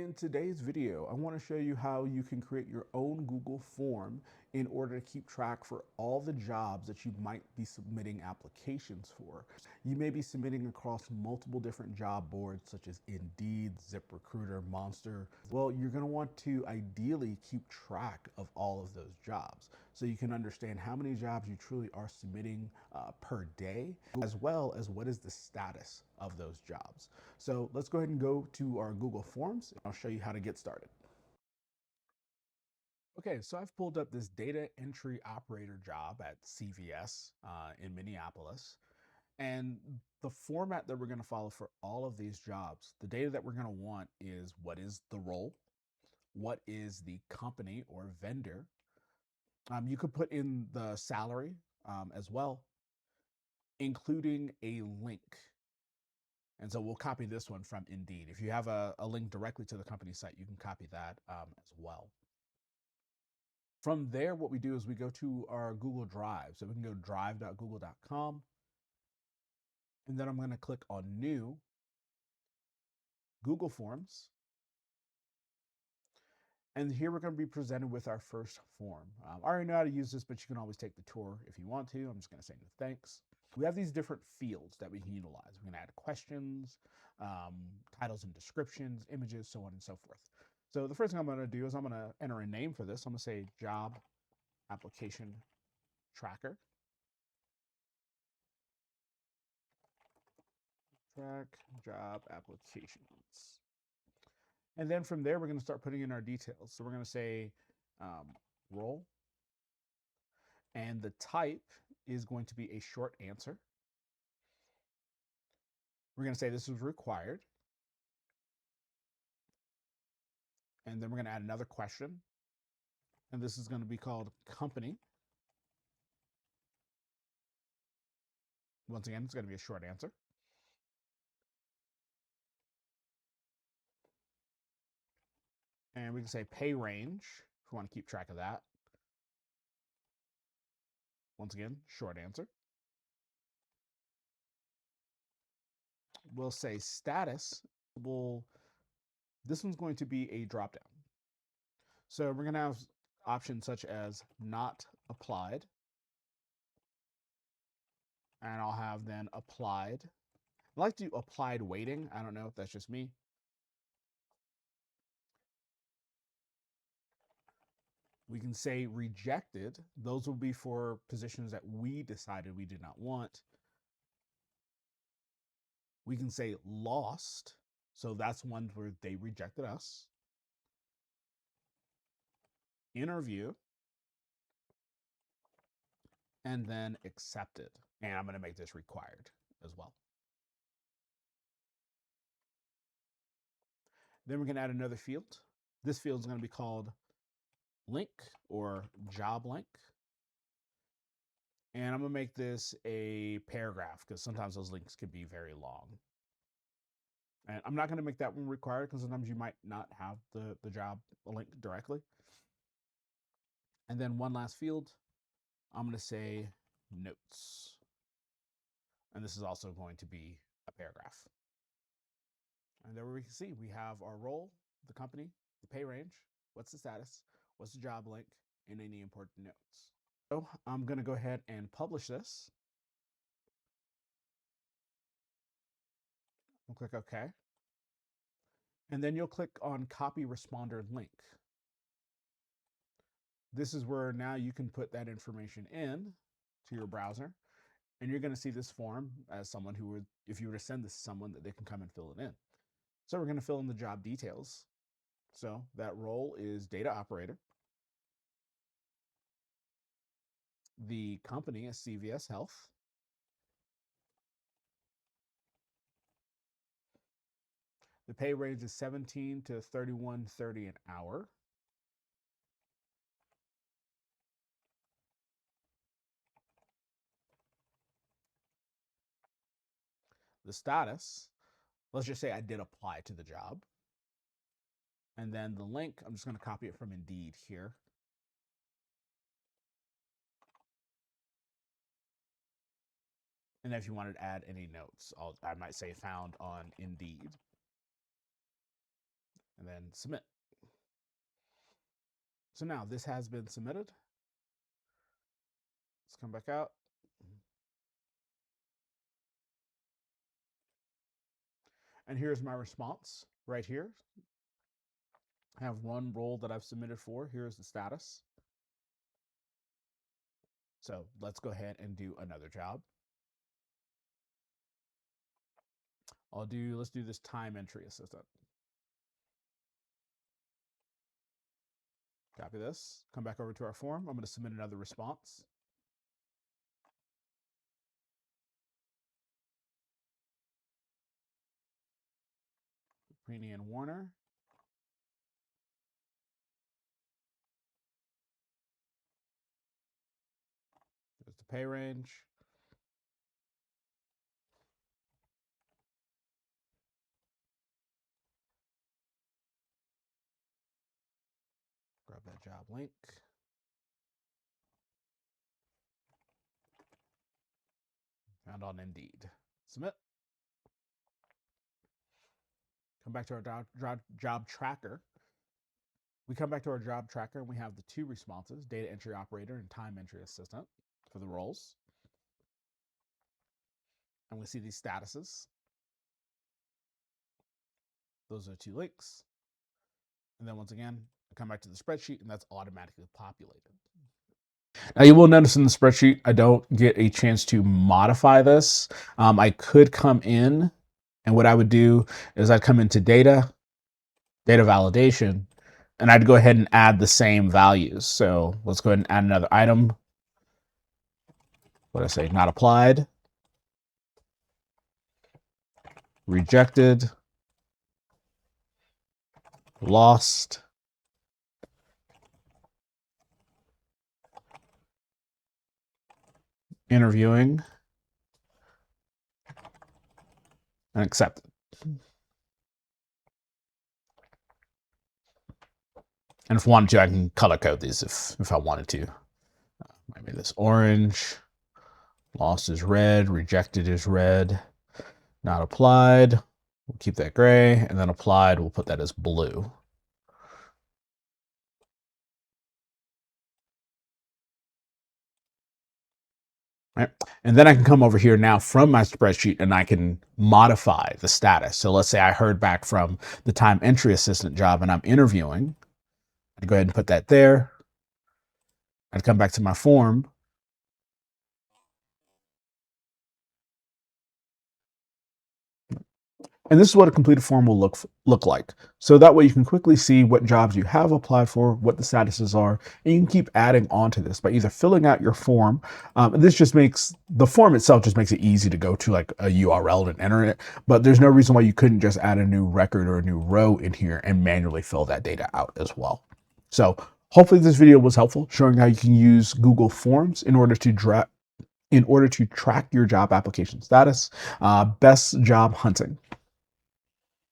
In today's video, I want to show you how you can create your own Google form in order to keep track for all the jobs that you might be submitting applications for. You may be submitting across multiple different job boards such as Indeed, ZipRecruiter, Monster. Well, you're going to want to ideally keep track of all of those jobs so you can understand how many jobs you truly are submitting per day, as well as what is the status of those jobs. So let's go ahead and go to our Google Forms. I'll show you how to get started. Okay, so I've pulled up this data entry operator job at CVS in Minneapolis. And the format that we're going to follow for all of these jobs, the data that we're going to want is what is the role, what is the company or vendor. You could put in the salary as well, including a link. And so we'll copy this one from Indeed. If you have a link directly to the company site, you can copy that as well. From there, what we do is we go to our Google Drive. So we can go drive.google.com. And then I'm going to click on New, Google Forms. And here we're going to be presented with our first form. I already know how to use this, but you can always take the tour if you want to. I'm just going to say no thanks. We have these different fields that we can utilize. We can add questions, titles and descriptions, images, so on and so forth. So the first thing I'm going to do is I'm going to enter a name for this. I'm going to say job application tracker. Track job applications. And then from there, we're going to start putting in our details. So we're going to say role. And the type is going to be a short answer. We're going to say this is required. And then we're going to add another question. And this is going to be called company. Once again, it's going to be a short answer. And we can say pay range if we want to keep track of that. Once again, short answer. We'll say status. This one's going to be a dropdown. So we're going to have options such as not applied. And I'll have then applied. I like to do applied waiting. I don't know if that's just me. We can say rejected. Those will be for positions that we decided we did not want. We can say lost. So that's ones where they rejected us. Interview. And then accepted. And I'm going to make this required as well. Then we're going to add another field. This field is going to be called link or job link. And I'm going to make this a paragraph because sometimes those links can be very long. And I'm not going to make that one required because sometimes you might not have the job link directly. And then one last field, I'm going to say notes. And this is also going to be a paragraph. And there we can see we have our role, the company, the pay range, what's the status, what's the job link, and any important notes. So I'm going to go ahead and publish this. I'll click OK. And then you'll click on copy responder link. This is where now you can put that information in to your browser. And you're going to see this form as someone who would, if you were to send this to someone, that they can come and fill it in. So we're going to fill in the job details. So that role is data operator. The company is CVS Health. The pay range is $17 to $31.30 an hour. The status, let's just say I did apply to the job. And then the link, I'm just going to copy it from Indeed here. And then if you wanted to add any notes, I might say found on Indeed. and then submit. So now this has been submitted. Let's come back out. And here's my response right here. I have one role that I've submitted for. Here's the status. So let's go ahead and do another job. Let's do this time entry assistant. Copy this, come back over to our form. I'm going to submit another response. Preeny and Warner. There's the pay range. Grab that job link. Found on Indeed. Submit. Come back to our job tracker. We come back to our job tracker and we have the two responses, data entry operator and time entry assistant for the roles. And we see these statuses. Those are two links. And then once again, I come back to the spreadsheet and that's automatically populated. Now you will notice in the spreadsheet, I don't get a chance to modify this. I could come in and what I would do is I'd come into data validation, and I'd go ahead and add the same values. So let's go ahead and add another item. What did I say? Not applied, rejected, lost, interviewing, and accepted. And if I wanted to, I can color code these if I wanted to. Maybe this orange, lost is red, rejected is red, not applied, we'll keep that gray, and then applied, we'll put that as blue. Right. And then I can come over here now from my spreadsheet and I can modify the status. So let's say I heard back from the time entry assistant job and I'm interviewing. I'd go ahead and put that there. I'd come back to my form. And this is what a completed form will look like. So that way you can quickly see what jobs you have applied for, what the statuses are, and you can keep adding on to this by either filling out your form. This just makes the form itself just makes it easy to go to like a URL and enter it. But there's no reason why you couldn't just add a new record or a new row in here and manually fill that data out as well. So hopefully this video was helpful, showing how you can use Google Forms in order to track your job application status. Best job hunting.